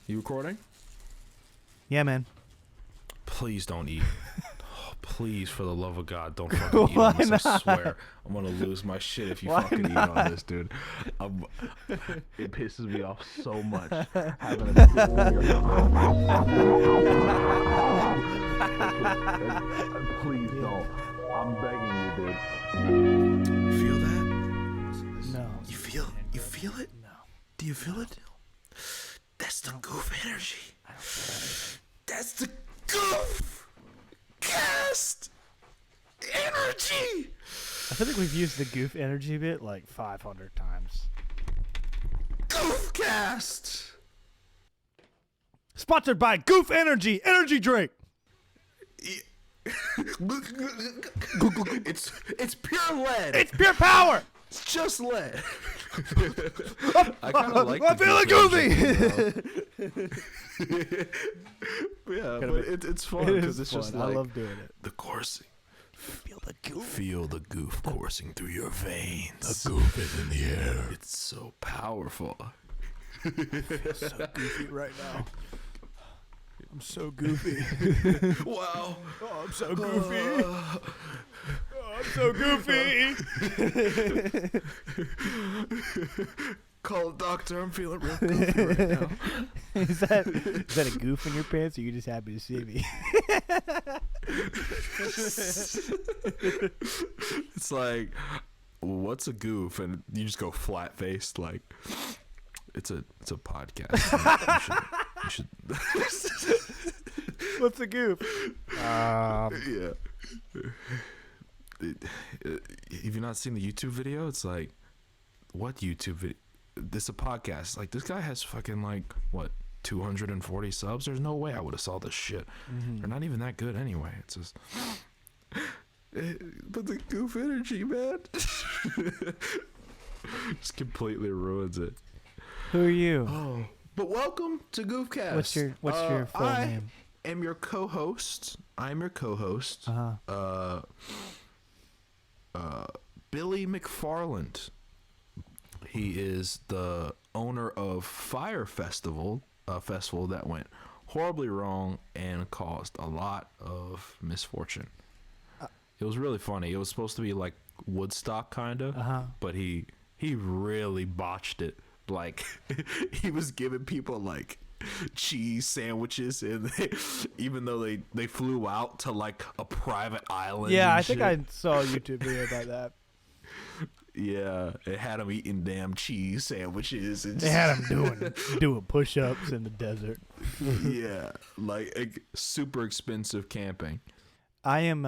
You recording? Yeah, man. Please don't eat. Oh, please, for the love of God, don't fucking eat on this. I swear, I'm gonna lose my shit if you fucking eat on this, dude. It pisses me off so much having a goof in your Please don't. I'm begging you, dude. You feel that? No. You feel it? No. Do you feel it? That's the goof energy. That's the goof cast energy. I feel like we've used the goof energy bit like 500 times. Goof cast. Sponsored by Goof Energy Drink. It's pure lead. It's pure power. It's just lead. I kind of like. I'm feeling goofy. Yeah, but it's fun because it's just like I love doing it. the coursing. Feel the goof. Feel the goof coursing through your veins. The goof is in the air. It's so powerful. I feel so goofy right now. I'm so goofy. Wow. Oh, I'm so goofy. I'm so goofy. Call a doctor. I'm feeling real goofy right now. Is that a goof in your pants, or are you just happy to see me? It's like, what's a goof? And you just go flat faced like, it's a podcast. You should What's a goof? yeah. Have you not seen the YouTube video? It's like, what YouTube video? This is a podcast. Like, this guy has fucking like what, 240 subs. There's no way I would have saw this shit. Mm-hmm. They're not even that good anyway. It's just but the goof energy, man. Just completely ruins it. Who are you? Oh, but welcome to Goofcast. What's your full name? I'm your co-host. Billy McFarland. He is the owner of Fire Festival, a festival that went horribly wrong and caused a lot of misfortune. It was really funny. It was supposed to be like Woodstock kind of, but he really botched it. Like, he was giving people like cheese sandwiches, and even though they flew out to like a private island. Yeah, and I think shit. I saw a YouTube video about that. Yeah, it had him eating damn cheese sandwiches. And They had him doing push-ups in the desert. yeah, like super expensive camping. I'm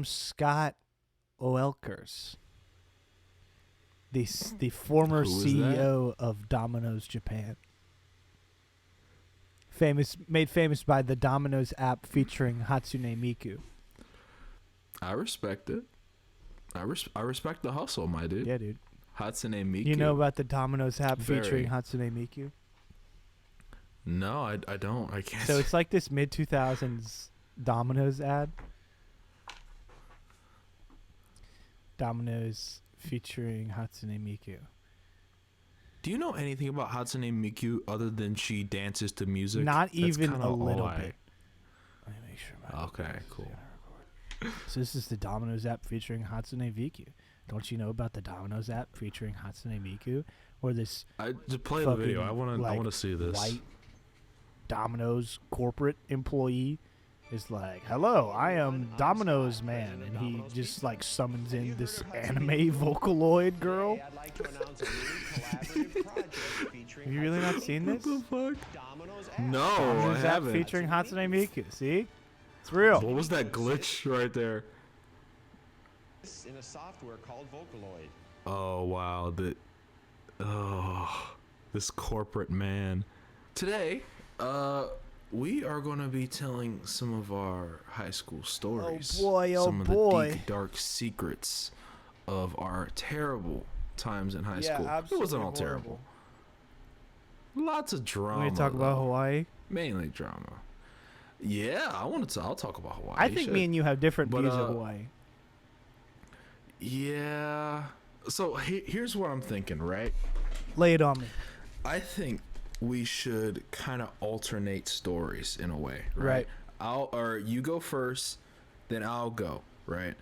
Scott Oelkers, the former Who is CEO of Domino's Japan. Made famous by the Domino's app featuring Hatsune Miku. I respect it. I respect the hustle, my dude. Yeah, dude. Hatsune Miku. You know about the Domino's app featuring Very. Hatsune Miku? No, I don't. I can't. So it's like this mid-2000s Domino's ad. Domino's featuring Hatsune Miku. Do you know anything about Hatsune Miku other than she dances to music? Not That's even kinda a all little I- bit. Let me make sure. Okay, cool. So this is the Domino's app featuring Hatsune Miku. Don't you know about the Domino's app featuring Hatsune Miku? Where this I just play the video. I fucking, want to. I like, want to see this. white Domino's corporate employee is like, "Hello, I am Domino's man," and he just like summons in this anime Vocaloid girl. Have you really not seen this? What the fuck? No, I Domino's app haven't. featuring Hatsune Miku. See, it's real. What was that glitch right there? In a software called Vocaloid. Oh wow, this corporate man. Today, we are going to be telling some of our high school stories. boy, oh some of boy. the deep, dark secrets of our terrible times in high school. It absolutely wasn't all terrible. Lots of drama. We're gonna talk about though. Hawaii. Mainly drama. Yeah, I'll talk about Hawaii. I think me and you have different But, views of Hawaii. Yeah. So here's what I'm thinking, right? Lay it on me. I think we should kind of alternate stories in a way, Right. Or you go first, then I'll go, right?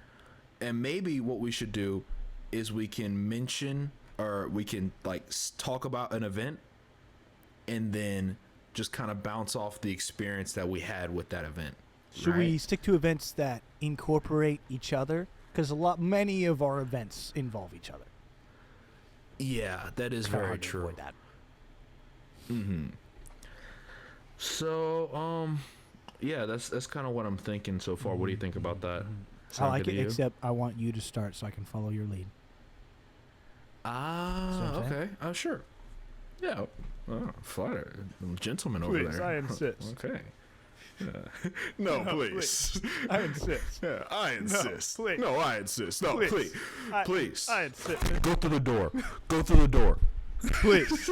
And maybe what we should do is we can mention, or we can like talk about an event, and then just kind of bounce off the experience that we had with that event. Should we stick to events that incorporate each other? Because many of our events involve each other. Yeah, that is It's kinda very hard to true. avoid that. So, yeah, that's kind of what I'm thinking so far. What do you think about that? I Sound like good it, to you? except I want you to start so I can follow your lead. See what I'm saying? Okay. Sure. Yeah. Flatter. Gentleman over Please, there. I insist. Okay. Yeah. No, please. I insist. Yeah, I insist. please. No, I insist. No, please. Please. I insist. Go through the door. Go through the door. Please.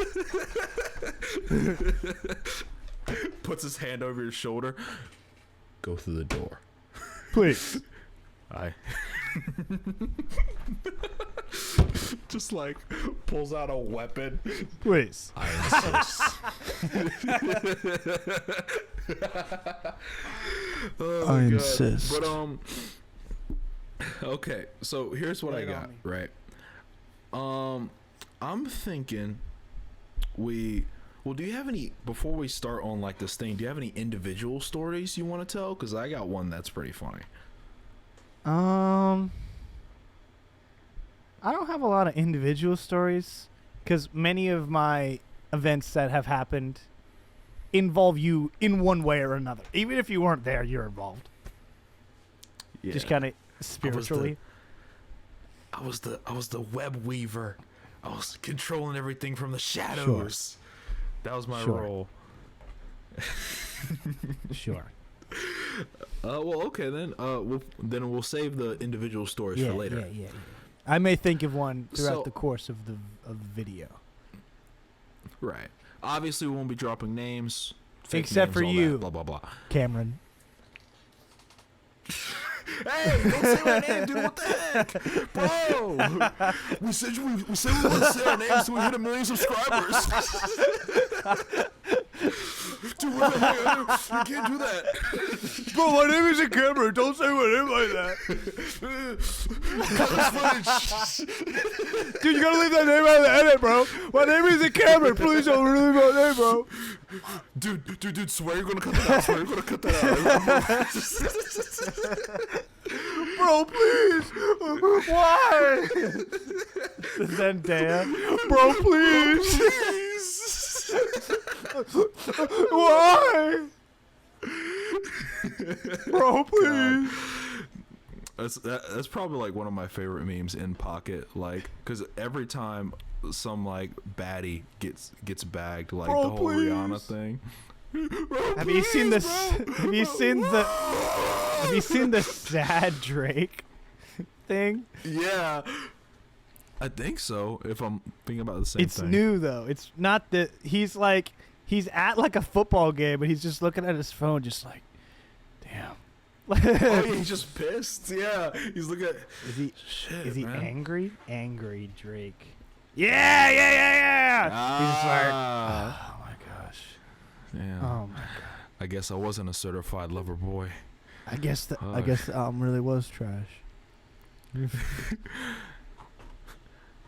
Puts his hand over your shoulder. Go through the door. Please. I just like pulls out a weapon. Please. I insist. I insist. But okay, so here's what Lay I it on got, me. right? I'm thinking well, do you have any, before we start on like this thing, do you have any individual stories you want to tell? Because I got one that's pretty funny. I don't have a lot of individual stories because many of my events that have happened involve you in one way or another. Even if you weren't there, you're involved. Yeah. Just kind of spiritually. I was the web weaver. I was controlling everything from the shadows. That was my Sure. role. Sure. Well, okay then. We'll save the individual stories Yeah, for later. yeah. I may think of one throughout So- the course of the video. Right. Obviously, we won't be dropping names. Fake Except names, for all you. That, blah blah blah. Cameron. Hey, don't say my name, dude. What the heck, bro? We said we wouldn't say our names till we hit 1 million subscribers. Dude, what the heck? You can't do that. Bro, my name isn't Cameron. Don't say my name like that. Dude, you gotta leave that name out of the edit, bro. My name isn't Cameron. Please don't leave my name, bro. Dude, swear you're gonna cut that out. Swear you're gonna cut that out. Bro, please. Why? Zendaya. Bro, please. Why? Bro, please. That's probably like one of my favorite memes in Pocket, like, because every time some like baddie gets bagged, like Bro, the whole please. Rihanna thing. Have you seen this? Have you seen the sad Drake thing? Yeah, I think so. If I'm thinking about the same It's thing. new though. It's not that he's at like a football game and he's just looking at his phone, just like, damn. Oh, yeah, he's just pissed. Yeah, he's looking at. Is he? Shit, Is he man. angry? Angry Drake. Yeah. He's just like, Ah. oh my gosh. Yeah. Oh my god. I guess I wasn't a certified lover boy. I guess the Fuck. album really was trash.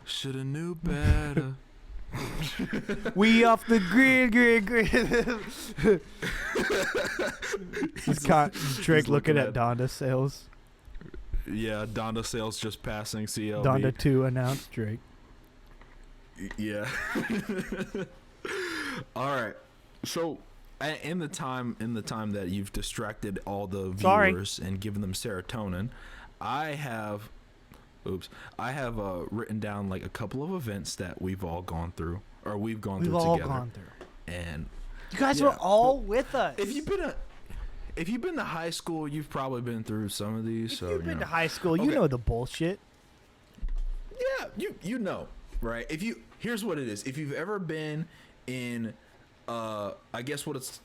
Shoulda knew better. We off the grid. Drake looking at Donda sales. Yeah, Donda sales just passing CLB. Donda 2 announced Drake. Yeah. All right. So, in the time that you've distracted all the viewers and given them serotonin, I have written down like a couple of events that we've all gone through, or we've gone We've through all together. gone through. And You guys Yeah. were all with us. if you've been to high school, you've probably been through some of these. If So you've been you to know. high school, you Okay. know the bullshit. Yeah, you know, right? Here's what it is. If you've ever been in I guess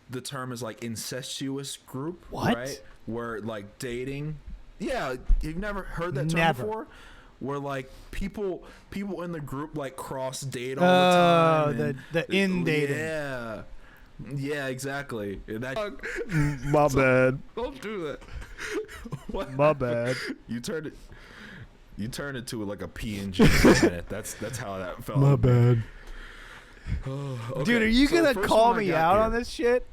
the term is like incestuous group, What? right? Where like dating. Yeah, you've never heard that term Never. before? where like people in the group like cross date all the time. The in dating. Yeah, exactly. And that, My bad. don't do that. What? My bad. You turned into like a PNG for a minute. That's how that felt. My bad. Okay, Dude, are you so gonna the first call one I me got out here- on this shit?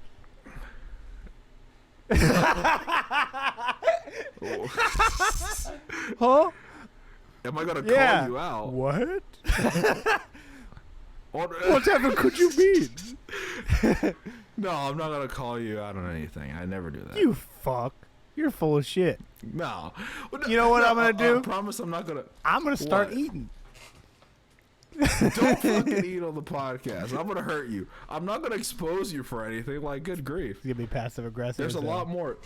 Huh? Am I gonna Yeah. call you out? What? What Whatever could you mean? No, I'm not gonna call you out on anything. I never do that. You fuck. You're full of shit. No. You know what I'm gonna do? I promise I'm not gonna. I'm gonna start What? eating. Don't fucking eat on the podcast. I'm gonna hurt you. I'm not gonna expose you for anything. Like, good grief. It's gonna be passive aggressive. There's a lot more.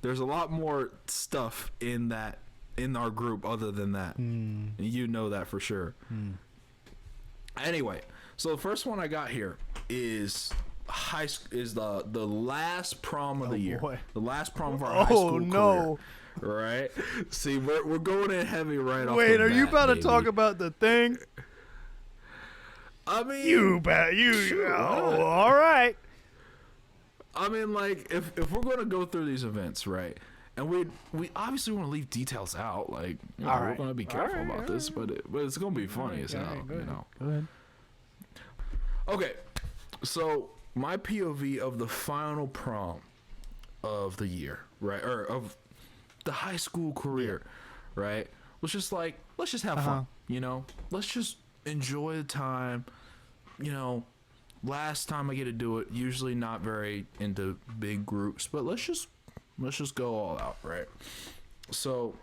There's a lot more stuff in our group other than that. You know that for sure. Anyway, so the first one I got here is the last prom of the year. Boy. The last prom of our high school no. career. Right? See, we're going in heavy right off. Wait, the are you bat, about to baby. talk about the thing? I mean, Sure, all right. I mean, like, if we're going to go through these events, right, and we obviously want to leave details out, like, you know, All we're right. going to be careful All right, about this, but it's going to be funny as hell, Go you ahead. know. Go ahead. Okay, so my POV of the final prom of the year, right, or of the high school career, right, was just like, let's just have fun, you know, let's just enjoy the time, you know. Last time I get to do it, usually not very into big groups, but let's just go all out, right? So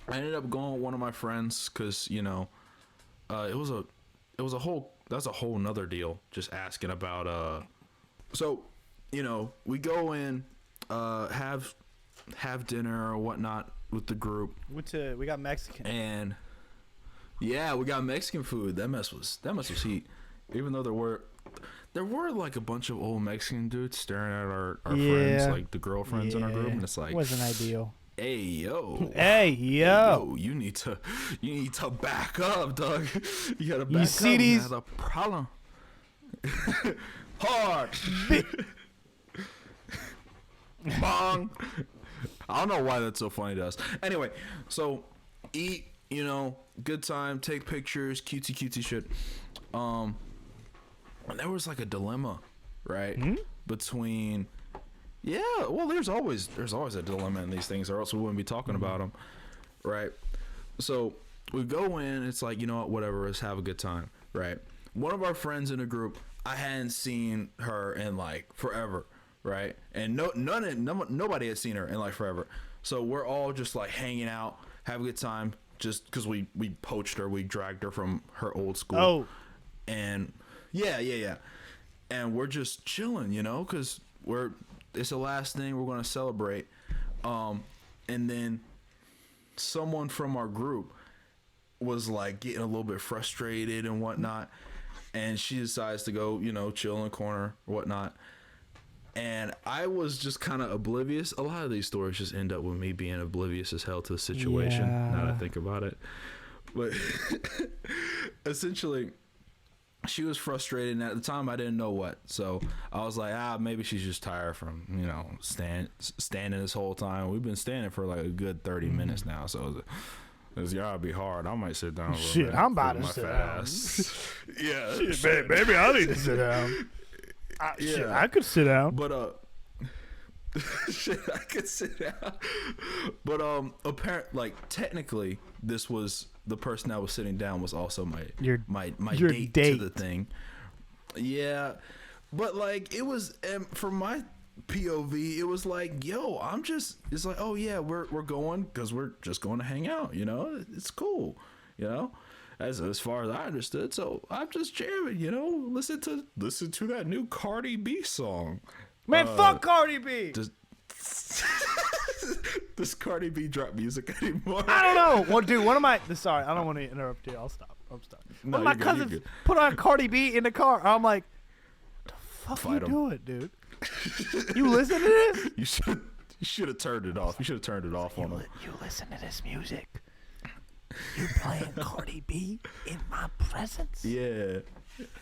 I ended up going with one of my friends because, you know, that's a whole nother deal. Just asking about so, you know, we go in, have dinner or whatnot with the group, We got Mexican. and yeah, we got Mexican food. That mess was heat. Even though there were like a bunch of old Mexican dudes staring at our friends, like the girlfriends in our group, and it's like, wasn't ideal. hey yo, Hey yo. you need to back up, dog. You gotta back up. see these- That's a problem. Hard. Bong. I don't know why that's so funny to us. Anyway, so eat, you know, good time, take pictures, cutesy shit. And there was like a dilemma, right? Between, yeah, well, there's always a dilemma in these things, or else we wouldn't be talking about them, right? So we go in, it's like, you know what, whatever, let's have a good time, right? One of our friends in the group, I hadn't seen her in like forever, right? And nobody had seen her in like forever. So we're all just like hanging out, have a good time, just because we poached her, we dragged her from her old school. Oh. And yeah. And we're just chilling, you know, because it's the last thing we're going to celebrate. And then someone from our group was like getting a little bit frustrated and whatnot. And she decides to go, you know, chill in the corner, whatnot. And I was just kind of oblivious. A lot of these stories just end up with me being oblivious as hell to the situation, now that I think about it. But essentially, she was frustrated, and at the time I didn't know what. So I was like, maybe she's just tired from, you know, standing this whole time. We've been standing for like a good 30 minutes now, so it's gotta be hard. I might sit down a little Shit, bit. I'm about to with my sit fat down. ass. Yeah. Shit, baby, I need to sit down. Shit, I could sit down. But shit, I could sit down. But like technically, this was the person that was sitting down was also my Your date date. to the thing. Yeah, but like it was from my POV, it was like, yo, it's like, oh yeah, we're going because we're just going to hang out, you know, it's cool, you know. As far as I understood, so I'm just jamming, you know. Listen to that new Cardi B song. Man, fuck Cardi B. Does Cardi B drop music anymore? I don't know. Well, dude, one of my sorry, I don't want to interrupt you. I'll stop. I'm stopping. No, One of my you're good, you're cousins good. put on Cardi B in the car. I'm like, the fuck Fight you 'em. doing, dude? You listen to this? You should have turned it off. You should have turned it off on him. You listen to this music. You playing Cardi B in my presence? Yeah.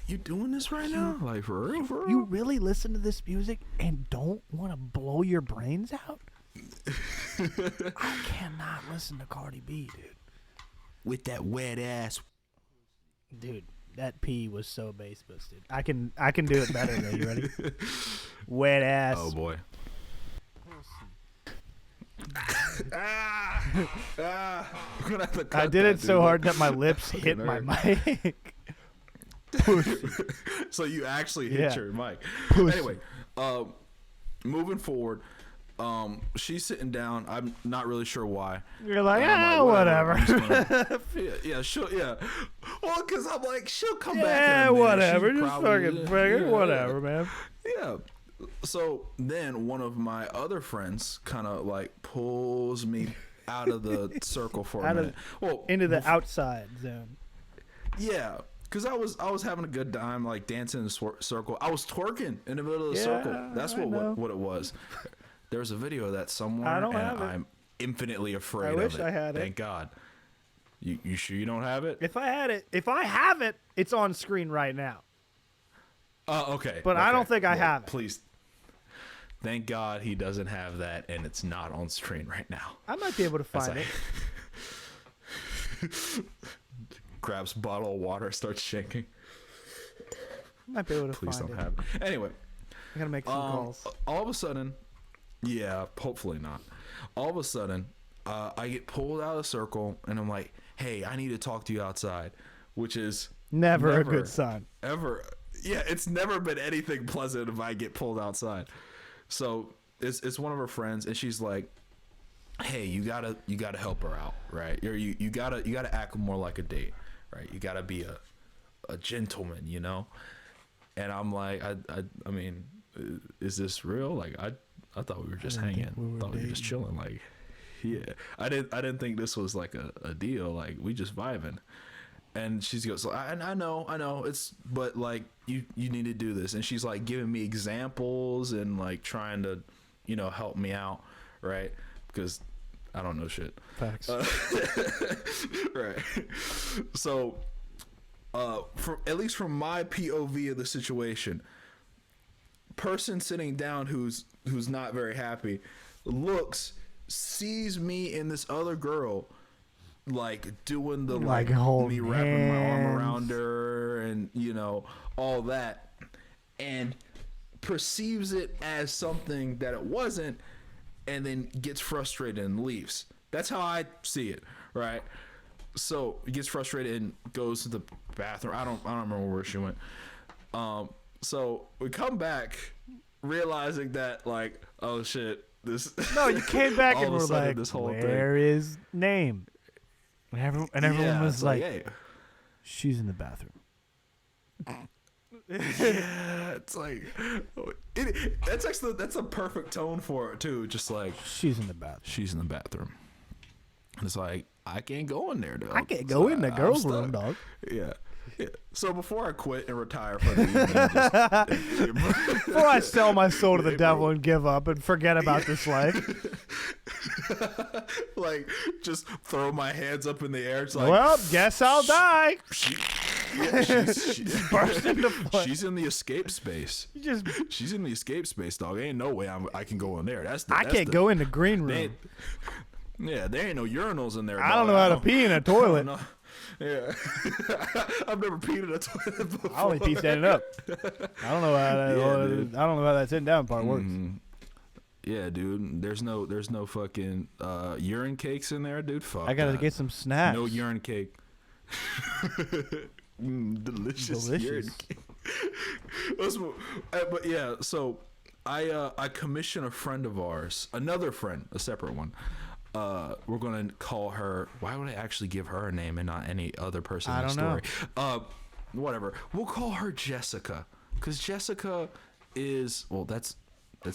You doing this right now? Like, for real, for real? You really listen to this music and don't want to blow your brains out? I cannot listen to Cardi B, dude. With that wet ass. Dude, that P was so bass boosted. I can do it better though. You ready? Wet ass. Oh, boy. I did it so hard that my lips hit my mic. So you actually hit Yeah. your mic. Pussy. Anyway, moving forward, she's sitting down. I'm not really sure why. You're like, And I'm whatever. I'm just gonna- yeah, she'll. Yeah. Well, because I'm like, she'll come back. Yeah, in a minute. whatever. She's Just probably- fucking bring it. Whatever, man. Yeah. So then one of my other friends kind of like pulls me out of the circle for a minute. Well, Into the outside zone. yeah, because I was having a good time, like dancing in the circle. I was twerking in the middle of the Yeah, circle. That's I know. what it was. There's a video of that somewhere, I don't and have it. I'm infinitely afraid I of wish it. I had it. Thank God. You sure you don't have it? If I have it, it's on screen right now. Okay. But I don't think I Well, have it. Please. Thank God he doesn't have that, and it's not on screen right now. I might be able to As find I- it. Grabs bottle of water, starts shaking. Might be able to Please find don't it. have it. Anyway, I gotta make some calls. all of a sudden, yeah, hopefully not. All of a sudden, I get pulled out of the circle, and I'm like, "Hey, I need to talk to you outside," which is Never a good sign. ever. Yeah, it's never been anything pleasant if I get pulled outside. So it's one of her friends, and she's like, "Hey, you gotta help her out, right? You gotta act more like a date, right? You gotta be a gentleman, you know." And I'm like, I mean, is this real? Like, I thought we were just didn't think hanging. we were Thought we were just dating. chilling. Like, yeah, I didn't think this was like a deal. Like, we just vibing. And she goes, I know, it's, but like, you need to do this. And she's like giving me examples and like trying to, help me out, right? Because I don't know shit. Facts. Right. So, at least from my POV of the situation, person sitting down who's not very happy sees me and this other girl like doing the Like me holding wrapping my arm hands. around her and all that, and perceives it as something that it wasn't, and then gets frustrated and leaves. That's how I see it, right? So he gets frustrated and goes to the bathroom. I don't remember where she went. So we come back realizing that, like, oh shit, this. No, you came back all and of a were sudden like, this whole "Where is name?" And everyone Yeah, was it's like, hey. "She's in the bathroom." Yeah, it's like that's a perfect tone for it too. Just like, She's in the bathroom. she's in the bathroom. And it's like, I can't go in there, though. I can't go in the I'm girls' stuck. room, dog. Yeah. So before I quit and retire for the evening, Before I sell my soul to the Hey, devil bro. and give up and forget about this life. like, just throw my hands up in the air. It's like, Well, guess I'll die. Burst into flame. she's in the escape space. You just, She's in the escape space, dog. Ain't no way I can go in there. That's I can't go in the green They room. ain't- yeah, there ain't no urinals in there. I don't dog. know how to pee in a toilet. No. Yeah, I've never peed in a toilet before. I only pee standing up. I don't know how that. Yeah, dude. I don't know how that sitting down part works. Mhm. Yeah, dude. There's no fucking urine cakes in there, dude. Fuck. I gotta that. get some snacks. No urine cake. Delicious. Urine Delicious. cake. But yeah, so I commission a friend of ours, another friend, a separate one. We're gonna call her. Why would I actually give her a name and not any other person I in the don't story? Whatever. We'll call her Jessica, because Jessica is, well, that's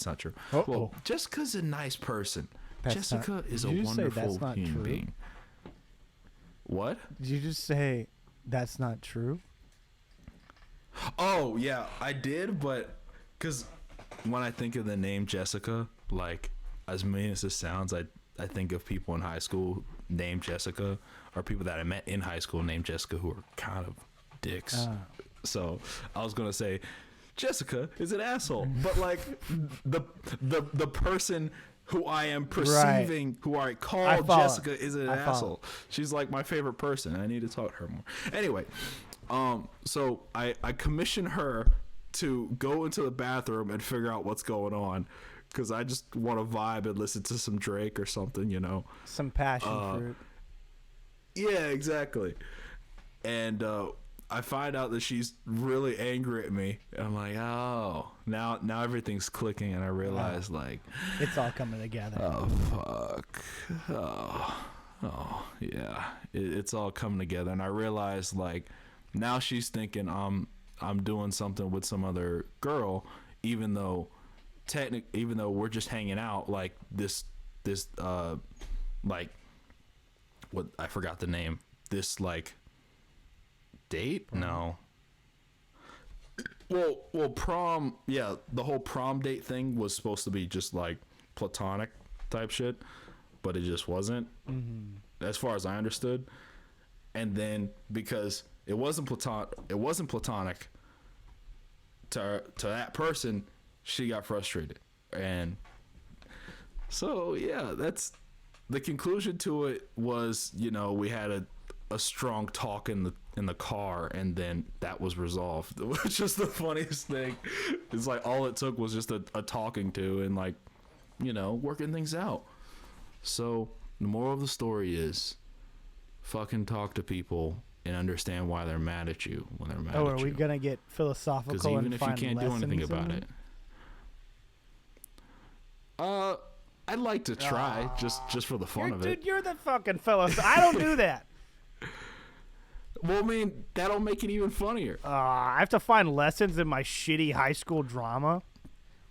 not true. Uh-oh. Well, Jessica's a nice person. That's Jessica not- is did a you just say wonderful that's not human true? being. What? Did you just say that's not true? Oh yeah, I did, but because when I think of the name Jessica, like, as mean as this sounds, I think of people in high school named Jessica, or people that I met in high school named Jessica who are kind of dicks. So I was gonna say Jessica is an asshole, but like the person who I am perceiving, who I call Jessica, is an asshole. She's like my favorite person. I need to talk to her more. Anyway, so I commission her to go into the bathroom and figure out what's going on, because I just want to vibe and listen to some Drake or something, you know. Some passion fruit. Yeah, exactly. And I find out that she's really angry at me. And I'm like, oh, now everything's clicking, and I realize like it's all coming together. Oh fuck. Oh yeah. It's all coming together, and I realize like now she's thinking I'm doing something with some other girl, even though we're just hanging out, like this like what, I forgot the name. This like date? Prom. No. Well, prom, yeah, the whole prom date thing was supposed to be just like platonic type shit, but it just wasn't, as far as I understood. And then because it wasn't platonic to that person, she got frustrated, and so yeah, that's the conclusion to it. Was, you know, we had a strong talk in the car, and then that was resolved, which is the funniest thing. It's like all it took was just a talking to, and like, you know, working things out. So the moral of the story is fucking talk to people and understand why they're mad at you when they're mad at you. Oh, are we gonna get philosophical? Because even if you can't do anything about it, I'd like to try, just for the fun of it. Dude, you're the fucking I don't do that. Well, I mean, that'll make it even funnier. I have to find lessons in my shitty high school drama.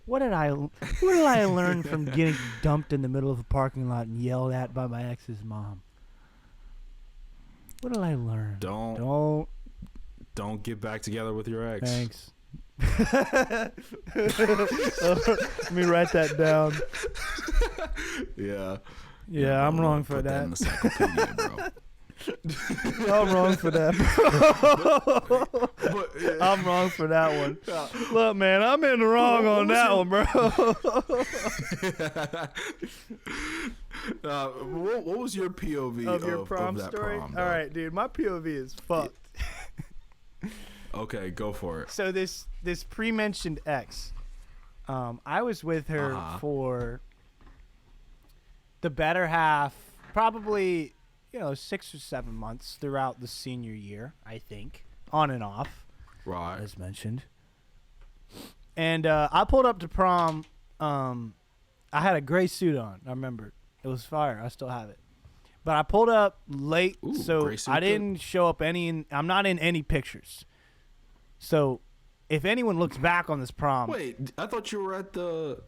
What did I learn from getting dumped in the middle of a parking lot and yelled at by my ex's mom? What did I learn? Don't get back together with your ex. Thanks. Let me write that down. Yeah, I'm wrong for that. In the encyclopedia, bro. I'm wrong for that, bro. I'm wrong for that one. Look, man, I'm in the wrong on that one, bro. What was your POV of your prom of that story? Prom, all right, dude, my POV is fucked. Okay, go for it. So this pre-mentioned ex, I was with her for the better half, probably, 6 or 7 months throughout the senior year, I think, on and off, right, as mentioned. And I pulled up to prom. I had a gray suit on. I remember it was fire. I still have it. But I pulled up late, so I didn't show up I'm not in any pictures. So, if anyone looks back on this prom... Wait, I thought you were at the...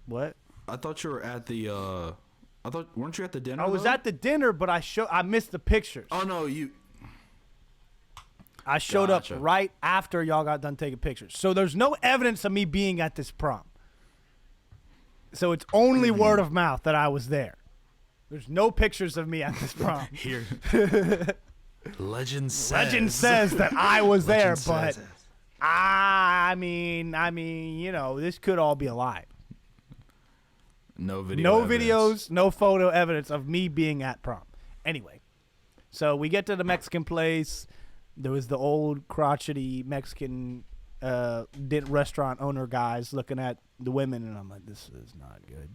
What? I thought you were at the... weren't you at the dinner? I was at the dinner, but I missed the pictures. Oh, no, I showed up right after y'all got done taking pictures. So, there's no evidence of me being at this prom. So, it's only word of mouth that I was there. There's no pictures of me at this prom. Here. Legend says that I was there, but I mean, this could all be a lie. No video. No videos, no photo evidence of me being at prom. Anyway, so we get to the Mexican place. There was the old crotchety Mexican restaurant owner guys looking at the women, and I'm like, this is not good.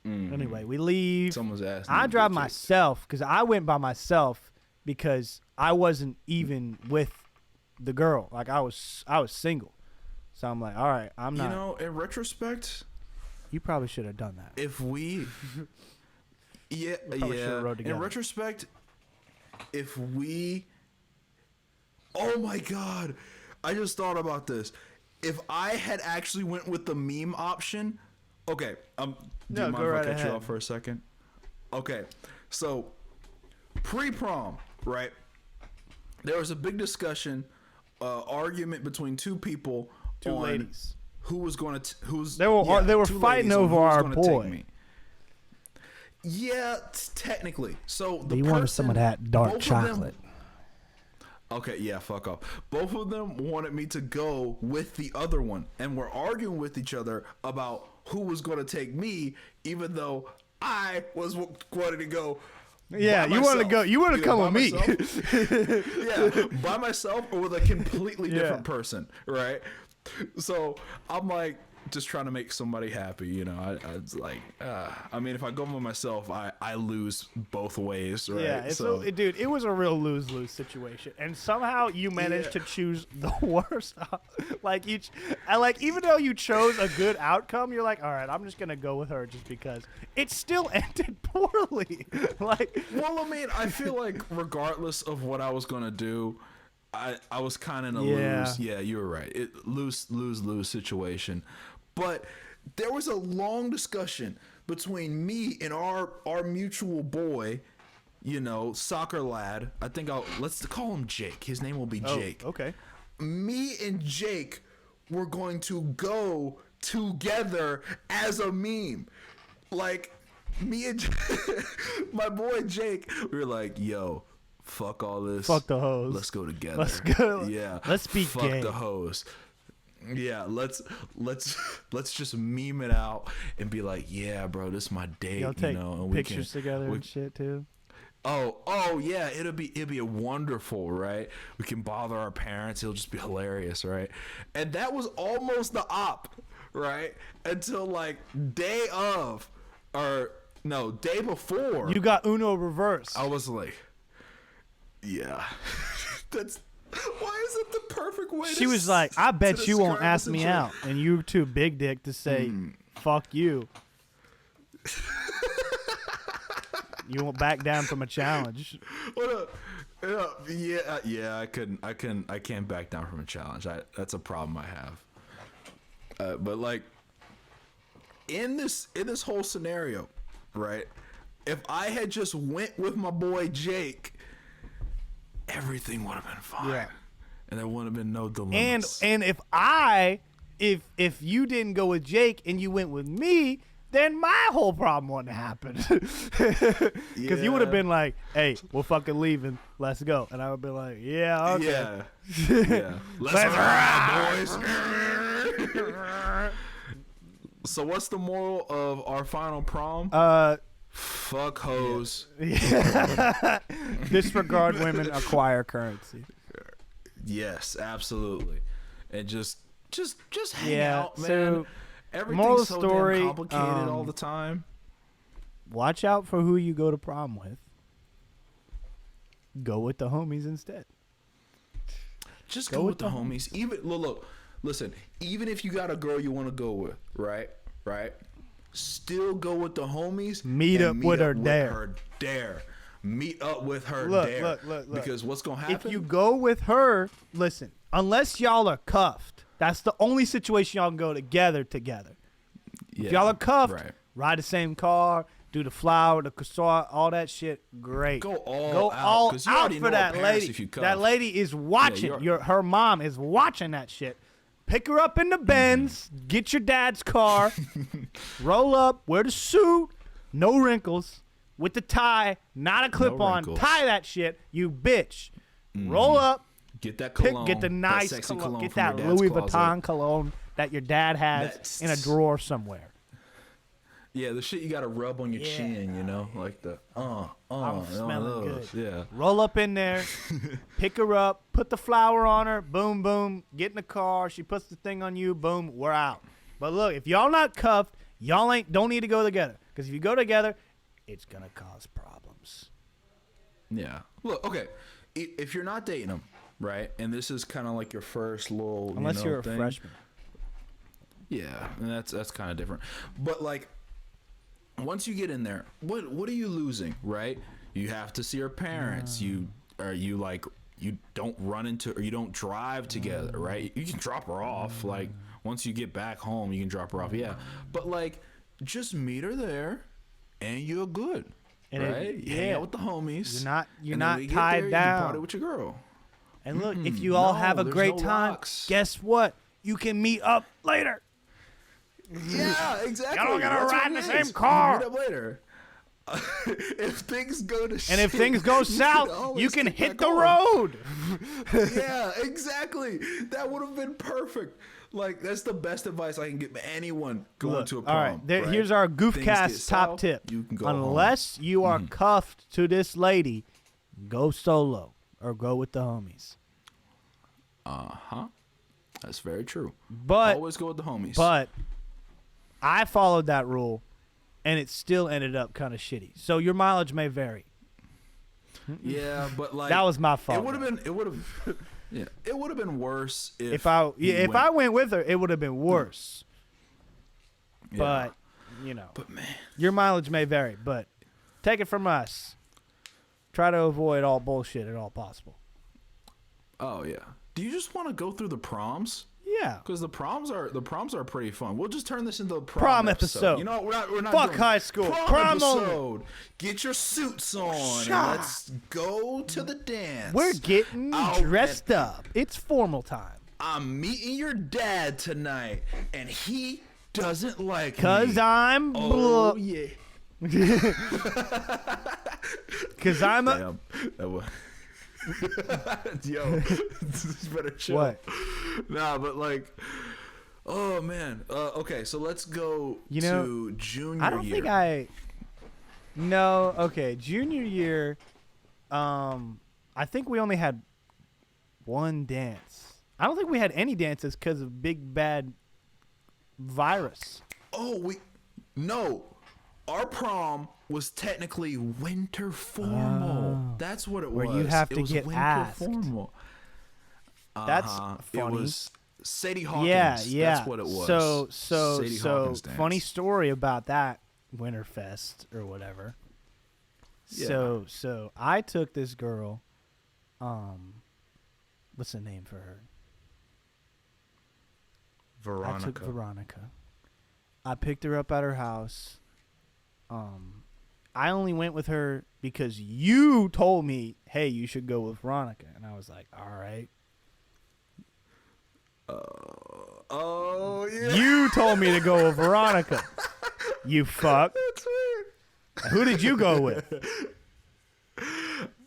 Anyway, we leave. Someone's asking. I drive myself because I went by myself because I wasn't even with the girl. Like I was single. So I'm like, all right, I'm not. In retrospect, you probably should have done that. If we, yeah. In retrospect, if we, oh my God, I just thought about this. If I had actually went with the meme option, okay, do you mind if I cut you off for a second? Okay, so pre-prom, right? There was a big discussion, argument between two people, two ladies, who was going to they were fighting over our boy. Yeah, technically. So the You wanted some of that dark both of them- chocolate. Okay, yeah, fuck off. Both of them wanted me to go with the other one, and we're arguing with each other about who was going to take me, even though I was wanting to go. Yeah, by you want to myself. go. You want to Either come by with me. myself- yeah, by myself or with a completely different Yeah. person, right? So I'm like just trying to make somebody happy, you know. I was like, I mean, if I go by myself, I lose both ways, right? Yeah, dude, it was a real lose-lose situation, and somehow you managed to choose the worst. Even though you chose a good outcome, you're like, all right, I'm just gonna go with her just because. It still ended poorly. Well, I mean, I feel like regardless of what I was gonna do, I was kind of in a lose. Yeah, you were right. Lose situation. But there was a long discussion between me and our mutual boy, you know, soccer lad. I think let's call him Jake. His name will be Jake. Okay. Me and Jake were going to go together as a meme. Like, me and my boy Jake, we were like, yo, fuck all this. Fuck the hoes. Let's go together. Let's go. Yeah. Let's be fuck gay. the hoes. Yeah, let's just meme it out and be like, yeah, bro, this is my date. Y'all take and pictures together and shit too. Oh yeah, it'll be a wonderful, right? We can bother our parents. It'll just be hilarious, right? And that was almost the op, right? Until like day before. You got Uno reverse. I was like, yeah, that's. Why is it the perfect way? She was like, I bet you won't describe ask the me situation? out, and you too big dick to say, fuck you. You won't back down from a challenge. Yeah, I can't back down from a challenge. That's a problem I have. But like, in this whole scenario, right? If I had just went with my boy Jake, everything would have been fine. Yeah. And there wouldn't have been no dilemmas. And if you didn't go with Jake and you went with me, then my whole problem wouldn't happen. Because you would have been like, hey, we're fucking leaving. Let's go. And I would be like, yeah, okay. Yeah. Let's ride, boys. So what's the moral of our final prom? Fuck hoes. Yeah. Disregard women, acquire currency. Yes, absolutely. And just hang out, man. So everything's so story, damn complicated all the time. Watch out for who you go to prom with. Go with the homies instead. Just go with the homies. Even look, listen. Even if you got a girl you want to go with, right? Still go with the homies. Meet up with her there. Meet up with her there. Look. Because what's gonna happen? If you go with her, listen. Unless y'all are cuffed, that's the only situation y'all can go together. If y'all are cuffed, ride the same car, do the flower, the croissant, all that shit. Great. Go all out for that lady. That lady is watching. Her mom is watching that shit. Pick her up in the Benz. Get your dad's car. Roll up. Wear the suit. No wrinkles. With the tie. Not a clip-on. Tie that shit. You bitch. Roll up. Get that cologne. Get the nice cologne. Get that Louis Vuitton cologne that your dad has in a drawer somewhere. Yeah, the shit you gotta rub on your chin, you know, like the I'm smelling good. Yeah. Roll up in there, pick her up, put the flower on her, boom, boom, get in the car, she puts the thing on you, boom, we're out. But look, if y'all not cuffed, y'all don't need to go together. Because if you go together, it's gonna cause problems. Yeah. Look, okay, if you're not dating them, right, and this is kind of like your first little, unless you're a thing, freshman. Yeah, and that's kind of different. But like, once you get in there, what are you losing, right? You have to see her parents. You don't run into, or you don't drive together, right? You can drop her off. Like, once you get back home, you can drop her off. Yeah, but like, just meet her there, and you're good, right? You hang out with the homies. You're not tied down. You can party with your girl. And look, if you all have a great time, guess what? You can meet up later. Yeah, exactly. Y'all don't gotta ride in the same car. Meet up later. if things go to shit, And if things go south, you can hit the road. Yeah, exactly. That would have been perfect. Like, that's the best advice I can give anyone going Look, to a prom. all right, right? here's our Things get Goofcast top south, tip. You can go Unless you are cuffed to this lady, go solo or go with the homies. That's very true. But Always go with the homies. But I followed that rule, and it still ended up kind of shitty. So your mileage may vary. yeah, but like That was my fault. It would have been. It would have. Yeah, it would have been worse if I went. went with her, it would have been worse. Yeah. But you know, But man, your mileage may vary. But take it from us. Try to avoid all bullshit at all possible. oh yeah. Do you just want to go through the proms? Yeah. Because the proms are pretty fun. We'll just turn this into a Prom episode. episode. You know, we're not Fuck doing high school. Prom Prom only. episode. Get your suits on. And Shut. let's go to the dance. We're getting Out dressed up. It's formal time. I'm meeting your dad tonight, and he doesn't like me. Cause I'm Oh yeah. Cause I'm a Damn. That was. Yo, this better chill. What? Nah, but like, oh man. Okay, so let's go You know, to junior I don't year. think I. No, okay. Junior year, I think we only had one dance. I don't think we had any dances because of big bad virus. Oh, no. Our prom was technically winter formal. That's what it Where was. you have It to was get winter asked. formal. That's It funny. was Sadie Hawkins. Yeah. That's what it was. So Sadie Hawkins dance. funny story about that Winterfest or whatever. Yeah. So I took this girl. What's the name for her? Veronica. I took Veronica. I picked her up at her house. I only went with her because you told me, hey, you should go with Veronica. And I was like, all right. Oh, yeah. You told me to go with Veronica. You fuck. That's weird. Who did you go with?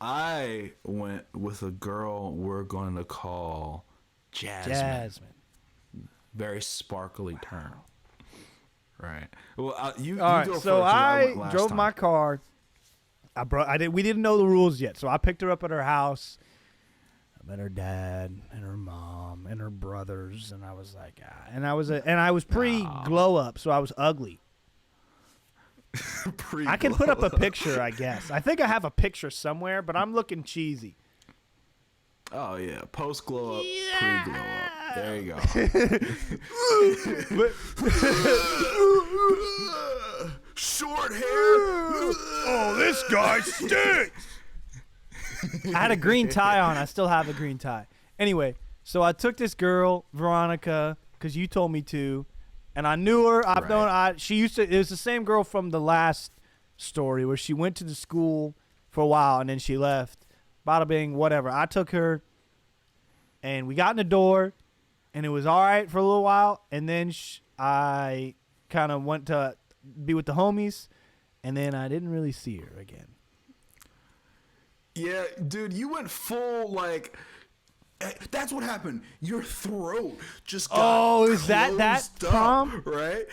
I went with a girl we're going to call Jasmine. Very Sparkly term. Right. Well, you All right, go so first, 'cause I went last drove time. my car. We didn't know the rules yet, so I picked her up at her house. I met her dad and her mom and her brothers, and I was like, and I was pre glow up, so I was ugly. I can put up a picture, I guess. I think I have a picture somewhere, but I'm looking cheesy. Oh yeah, post glow up, Yeah. pre glow up. There you go. Short hair. Oh, this guy stinks. I had a green tie on. I still have a green tie. Anyway, so I took this girl, Veronica, because you told me to, and I knew her. I've known. She used to. It was the same girl from the last story where she went to the school for a while and then she left. Bada bing, whatever. I took her, and we got in the door, and it was all right for a little while, and then I kind of went to be with the homies, and then I didn't really see her again. Yeah, dude, you went full like. That's what happened. Your throat just got is that closed up, prom? right?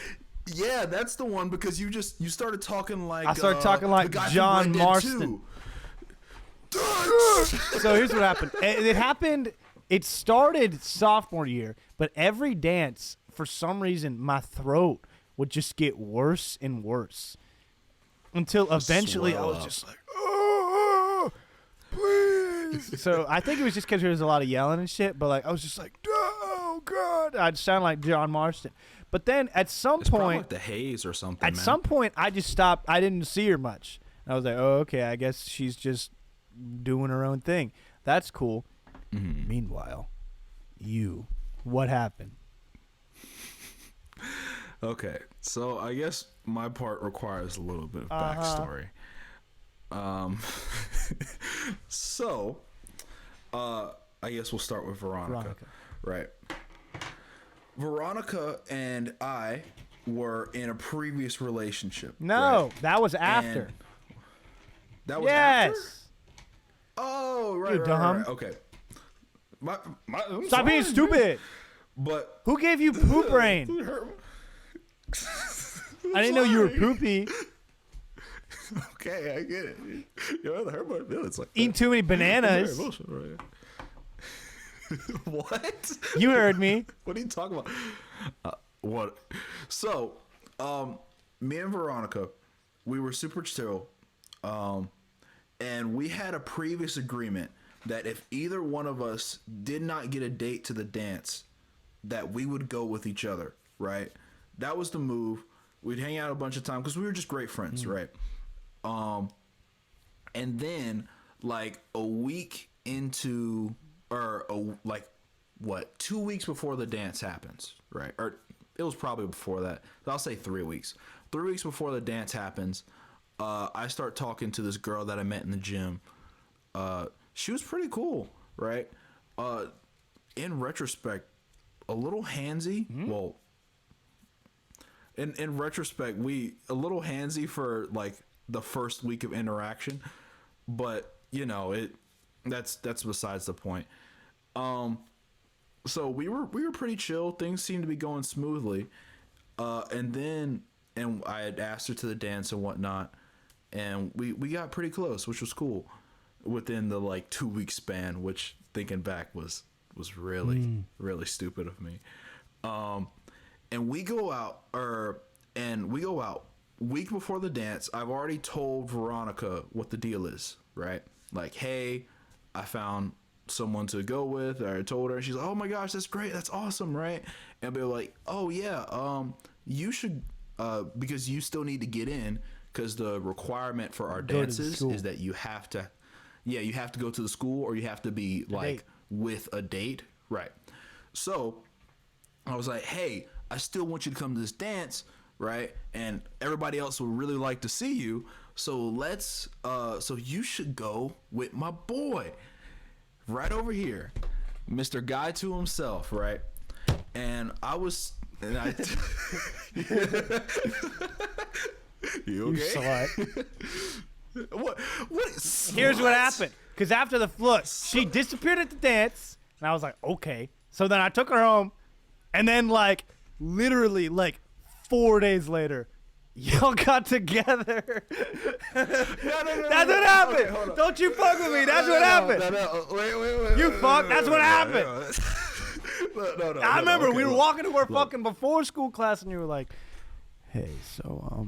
Yeah, that's the one because you started talking like I started talking like the guy from John Red Dead Marston. 2. So here's what happened. It happened. It started sophomore year, but every dance, for some reason, my throat would just get worse and worse until eventually I was just like, oh, please. So I think it was just because there was a lot of yelling and shit, but like I was just like, oh god, I'd sound like John Marston. But then at some It's probably point, like the haze or something. at some point, I just stopped. I didn't see her much. And I was like, oh, okay, I guess she's just doing her own thing. That's cool. Mm-hmm. Meanwhile, what happened? Okay, so I guess my part requires a little bit of backstory. So, I guess we'll start with Veronica. Right. Veronica and I were in a previous relationship. No, right? that was after. And That was after? Yes. Oh, right, You right, dumb. right. Okay. I'm Stop being sorry, stupid. But Who gave you poop brain? I didn't know you were poopy. Okay, I get it. Yo, the hurt my feelings like Eating that. too many I'm very bananas. emotional right now. What? You heard me. What are you talking about? What? So, me and Veronica, we were super chill, and we had a previous agreement that if either one of us did not get a date to the dance, that we would go with each other, right? That was the move. We'd hang out a bunch of time because we were just great friends, right? And then like a week into, or 2 weeks before the dance happens, right? Or it was probably before that. I'll say 3 weeks. 3 weeks before the dance happens, I start talking to this girl that I met in the gym. She was pretty cool, right? In retrospect, a little handsy. Well, in retrospect, a little handsy for like the first week of interaction, but you know that's besides the point. So we were pretty chill. Things seemed to be going smoothly, and I had asked her to the dance and whatnot, and we got pretty close, which was cool. Within the like 2 week span, which thinking back was really really stupid of me. And we go out week before the dance. I've already told Veronica what the deal is, right? Like, hey, I found someone to go with. I told her, and she's like, oh my gosh, that's great, that's awesome, right? And be like, oh yeah, you should, because you still need to get in, because the requirement for our dances is that you have to go to the school, or you have to be like with a date, right? So I was like, hey, I still want you to come to this dance, right? And everybody else would really like to see you. So so you should go with my boy right over here, Mr. Guy to himself, right? And I you okay? You slut. What? Here's what happened. Because after the look, she disappeared at the dance, and I was like, okay. So then I took her home, and then like literally like 4 days later, y'all got together. No, That's what happened. Okay, don't you fuck with me. That's what happened. Wait. You fuck. That's what happened. No. I remember okay, we were look. walking to our fucking before school class, and you were like, hey, so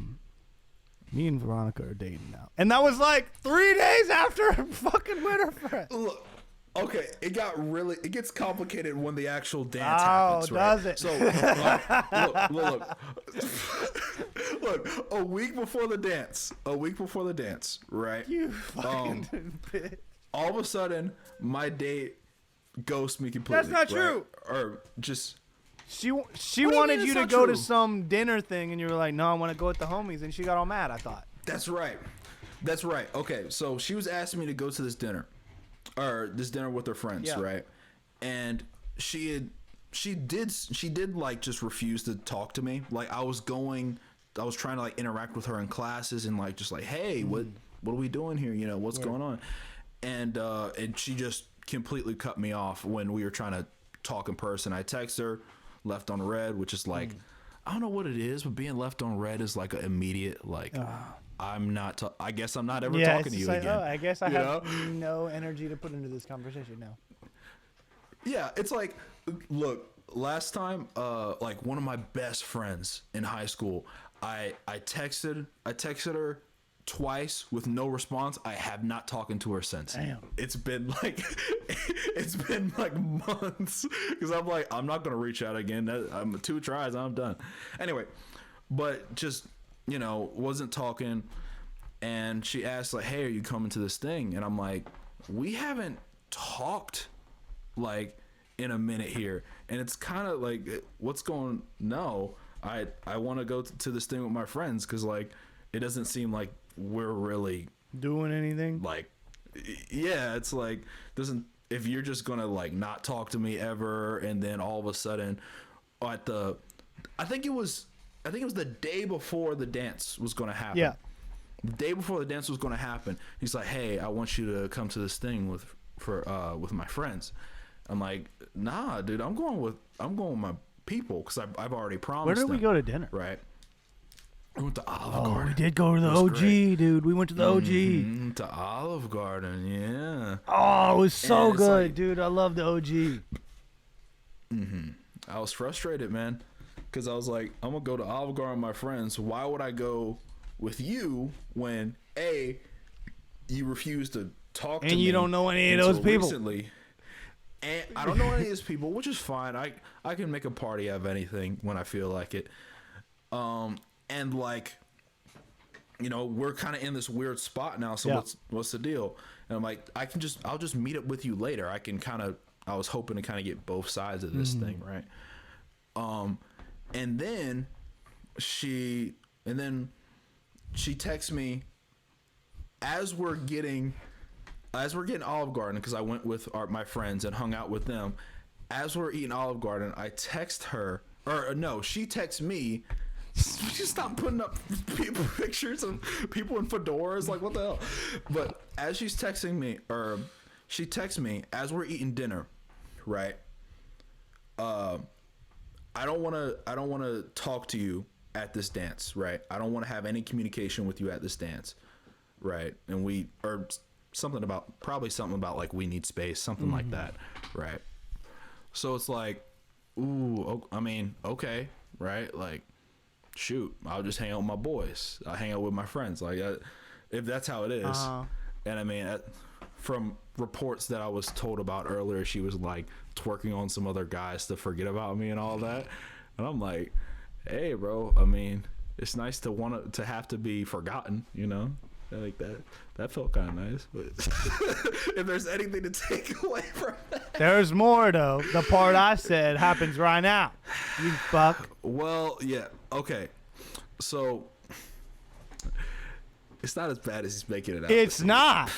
me and Veronica are dating now. And that was like 3 days after fucking winter fest. Look, okay, it gets complicated when the actual dance happens, right? Does it? So, look, a week before the dance, right? You fucking bitch. All of a sudden, my date ghosts me completely. That's not true. Right? Or just... She do you wanted mean you it's to not go to true? some dinner thing, and you were like, no, I want to go with the homies, and she got all mad, I thought. That's right. Okay, so she was asking me to go to this dinner with her friends, Yeah. right? And she did like just refuse to talk to me. Like I was trying to like interact with her in classes and like just like, hey, what are we doing here? You know, what's going on? And she just completely cut me off when we were trying to talk in person. I text her, left on red, which is like, I don't know what it is, but being left on red is like an immediate like, I guess I'm not ever talking to you like, again. Oh, I guess I You have know? no energy to put into this conversation now. Yeah, it's like, look, last time, like one of my best friends in high school, I texted her twice with no response. I have not talked to her since. Damn. It's been like months because I'm like, I'm not gonna reach out again. I'm 2 tries, I'm done. Anyway, but just wasn't talking, and she asked like, hey, are you coming to this thing? And I'm like, we haven't talked like in a minute here, and it's kind of like, what's going? No, I want to go to this thing with my friends because like it doesn't seem like we're really Doing anything? like, yeah, it's like doesn't, if you're just gonna like not talk to me ever, and then all of a sudden I think it was the day before the dance was gonna happen. Yeah. The day before the dance was going to happen, he's like, "Hey, I want you to come to this thing with my friends." I'm like, "Nah, dude, I'm going with my people because I've already promised." Where did we them, go to dinner? Right. We went to Olive Oh, Garden. we did go to the It was OG, great. dude. We went to the OG. To Olive Garden, yeah. Oh, it was so And it's good, like- dude. I love the OG. I was frustrated, man, because I was like, I'm gonna go to Olive Garden with my friends. Why would I go with you when A, you refuse to talk to And me you don't know any of until those people. recently, and I don't know any of these people, which is fine. I can make a party out of anything when I feel like it. And like, you know, we're kind of in this weird spot now. So Yeah. what's the deal? And I'm like, I'll just meet up with you later. I was hoping to kind of get both sides of this thing, right? And then she texts me as we're getting Olive Garden, because I went with my friends and hung out with them. As we're eating Olive Garden, I text her, or no, she texts me. She stopped putting up pictures of people in fedoras. Like, what the hell? But as she's texting me, or she texts me as we're eating dinner, right? I don't want to talk to you at this dance, right? I don't want to have any communication with you at this dance, right? And probably something about like we need space, something like that, right? So it's like, I mean, okay, right? Like, shoot, I'll just hang out with my boys. I'll hang out with my friends. Like, if that's how it is. And I mean, from reports that I was told about earlier, she was like twerking on some other guys to forget about me and all that. And I'm like, hey, bro, I mean, it's nice to have to be forgotten, you know? Like that felt kind of nice. But if there's anything to take away from that. There's more, though. The part I said happens right now. You fuck. Well, yeah. Okay. So it's not as bad as he's making it out. It's not.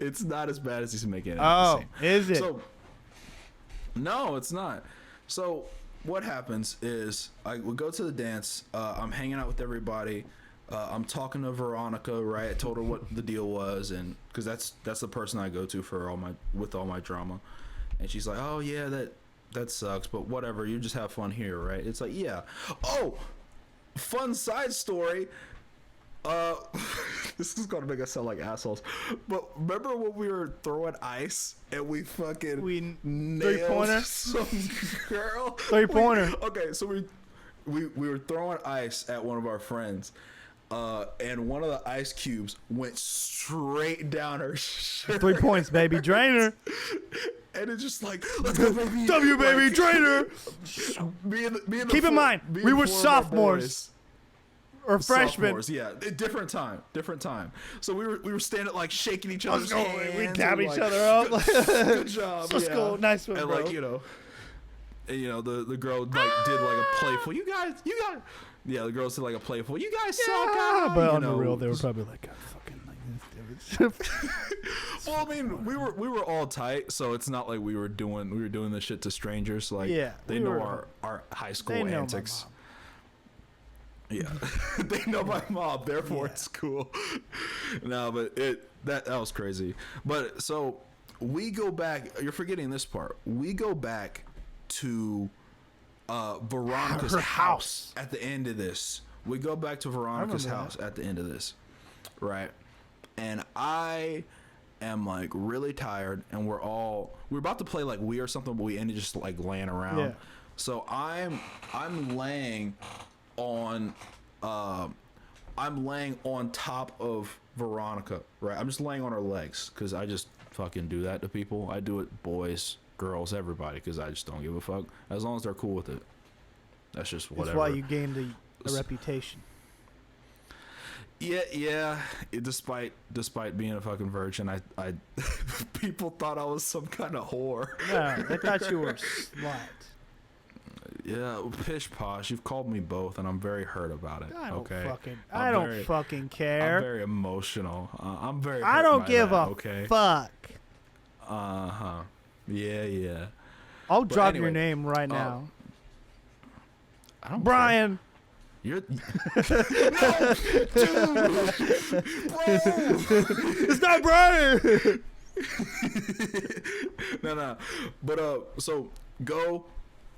It's not as bad as he's making it out. Oh, is it? So, no, it's not. So what happens is I would go to the dance. I'm hanging out with everybody. I'm talking to Veronica, right? I told her what the deal was, and because that's the person I go to for all my drama. And she's like, "Oh yeah, that sucks, but whatever. You just have fun here, right?" It's like, yeah. Oh, fun side story. This is gonna make us sound like assholes, but remember when we were throwing ice and we nailed three-pointer? some girl? Three-pointer. Okay, so we were throwing ice at one of our friends, and one of the ice cubes went straight down her shirt. 3 points, baby. Drainer. And it's just like, let's go, baby. W, baby. Like, Drainer. Keep in mind, we were sophomores. Or freshmen. Sophomores, yeah, different time. So we were standing like shaking each other's hands. We dab and, each like, other up. Good job. Let's yeah. go. Nice one, and bro. like, the girl like did like a playful. You guys. Yeah, the girl did like a playful. You guys suck. But on the real, they were probably like, God, fucking like this, dude. Well, I mean, we were all tight, so it's not like we were doing this shit to strangers. Like, Yeah, they we know were- our high school They know my antics. mom. Yeah, they know my mom, therefore it's cool. No, but that was crazy. But so we go back. You're forgetting this part. We go back to Veronica's Her house at the end of this. We go back to Veronica's remember house at the end of this, right? And I am like really tired, and we're about to play like Wii or something, but we ended just like laying around. Yeah. So I'm laying on top of Veronica, right? I'm just laying on her legs because I just fucking do that to people. I do it, boys, girls, everybody, because I just don't give a fuck as long as they're cool with it. That's just whatever. That's why you gained a reputation. Yeah. Despite being a fucking virgin, I people thought I was some kind of whore. No, they thought you were a slut. Yeah, pish posh. You've called me both, and I'm very hurt about it. I don't okay, I don't fucking care. I'm very emotional. I'm very. I hurt don't by give that, a okay? fuck. Yeah. I'll But drop anyway, your name right now. I don't. Brian. You're no, dude, bro. It's not Brian. No. But so go,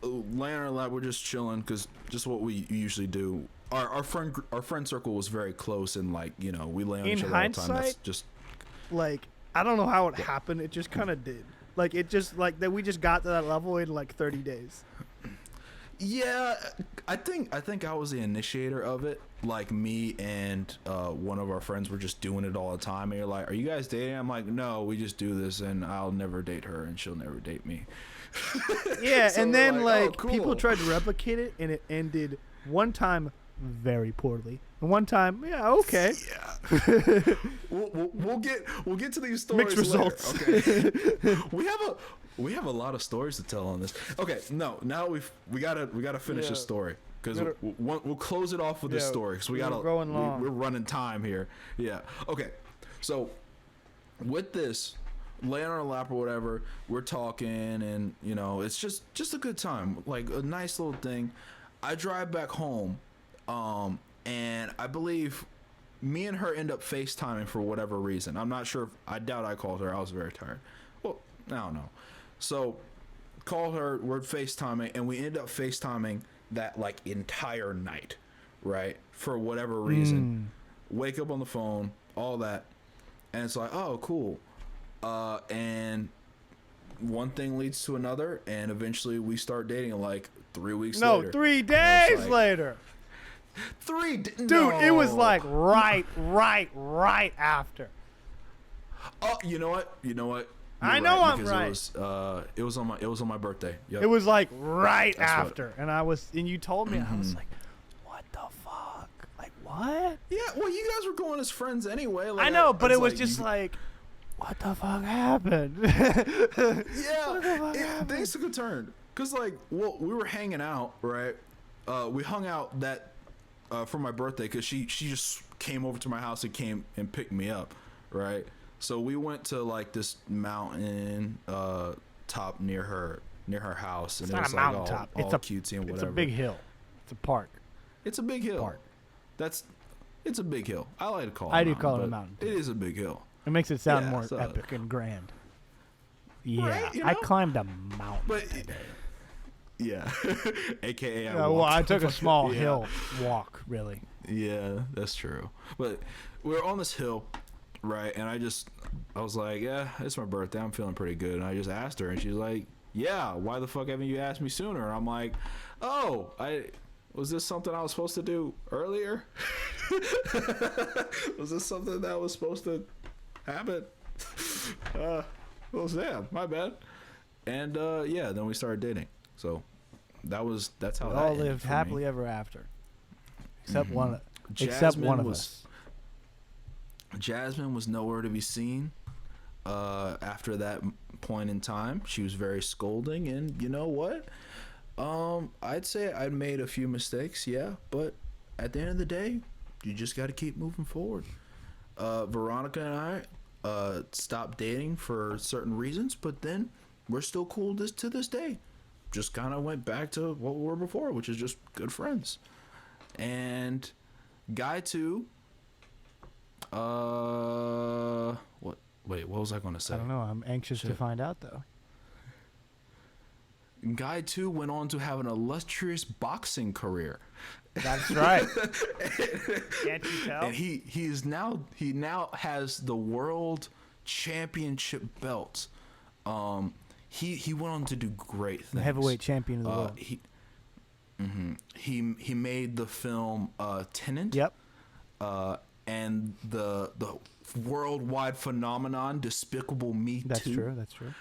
land on our lap. We're just chilling because just what we usually do. Our friend circle was very close and like we lay on In each other all the time. That's hindsight, just like I don't know how it happened. It just kind of did. Like it just like that we just got to that level in like 30 days. yeah. I think I was the initiator of it. Like me and one of our friends were just doing it all the time. And you're like, "Are you guys dating?" I'm like, "No, we just do this, and I'll never date her, and she'll never date me." Yeah, So and we're then like, "Oh, like people cool." tried to replicate it, and it ended one time very poorly, and one time okay. Yeah. we'll get to these stories. Mixed results. Later, okay. we have a lot of stories to tell on this. Okay, now we gotta finish this story because we'll close it off with this story because we're going long. we're running time here. Yeah. Okay. So with this, laying on our lap or whatever, we're talking and it's just a good time, like a nice little thing. I drive back home, and I believe me and her end up FaceTiming for whatever reason. I'm not sure. I doubt I called her. I was very tired. Well, I don't know. So, called her. We're FaceTiming, and we end up FaceTiming that like entire night, right? For whatever reason. Wake up on the phone, all that, and it's like, oh, cool. And one thing leads to another, and eventually we start dating like 3 weeks later. No, 3 days like, later. Dude, It was like right after. Oh, you know what? I know I'm because right. It was on my birthday. Yep. It was like right That's after, and you told me, I was like, what the fuck? Like what? Yeah, well, you guys were going as friends anyway. Like, I know, but it was like, just like, what the fuck happened? Yeah, things took a turn. Cause like, well, we were hanging out, right? We hung out that for my birthday because she just came over to my house and came and picked me up, right? So we went to like this mountain top near her house, and It's it not was a like mountaintop. all It's a cutesy and whatever. It's a big hill. It's a park. It's a big hill. Park. It's a big hill. I like to call it. I do call it a mountain. It is a big hill. It makes it sound Yeah, more so- epic and grand. Yeah, Right, I climbed a mountain But today. yeah, AKA Well, I took a small Yeah. hill walk, really. Yeah, that's true. But we were on this hill, right? And I was like, yeah, it's my birthday. I'm feeling pretty good. And I just asked her, and she's like, yeah, why the fuck haven't you asked me sooner? And I'm like, oh, was this something I was supposed to do earlier? Was this something that was supposed to happen? Well, yeah, my bad. And yeah, then we started dating. So that's how We that all ended lived for happily me. ever after, except one. Except Jasmine one of was- us. Jasmine was nowhere to be seen after that point in time. She was very scolding, and you know what? I'd say I made a few mistakes, yeah, but at the end of the day, you just got to keep moving forward. Veronica and I stopped dating for certain reasons, but then we're still cool to this day. Just kind of went back to what we were before, which is just good friends. And guy 2, what? Wait, what was I going to say? I don't know. I'm anxious to find out, though. Guy 2 went on to have an illustrious boxing career. That's right. Can't you tell? And he now has the world championship belt. He went on to do great things. The heavyweight champion of the world. He made the film Tenet. Yep. And the worldwide phenomenon Despicable Me 2. That's true. That's true.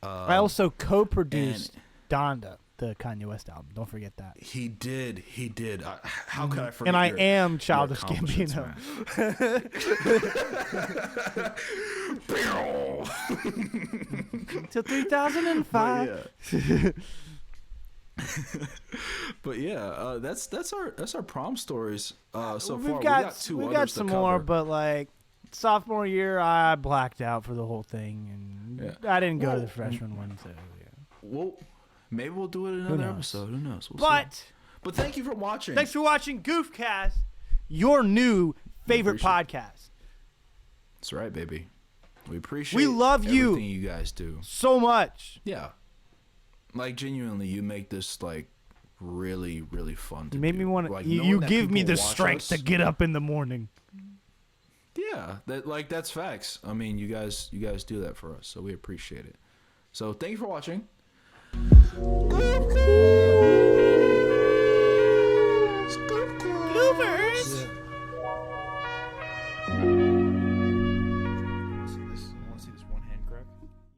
I also co-produced Donda, the Kanye West album. Don't forget that. He did. How could I forget? And I your- am your Childish accomplishments, Gambino. Till 2005. But yeah, that's our prom stories so We've far. We got got two we others got to some cover. more, but like sophomore year, I blacked out for the whole thing, and I didn't go to Well, the freshman one. So yeah. Well, maybe we'll do it in another knows? episode. Who knows? We'll see. But But thank you for watching. Thanks for watching Goofcast, your new favorite podcast. That's right, baby. We appreciate. We love you. Everything you guys do so much. Yeah, like genuinely, you make this like really, really fun. You made me want to. Like, you give me the strength to get up in the morning. Yeah, that's facts. I mean, you guys do that for us, so we appreciate it. So thank you for watching. Goofers.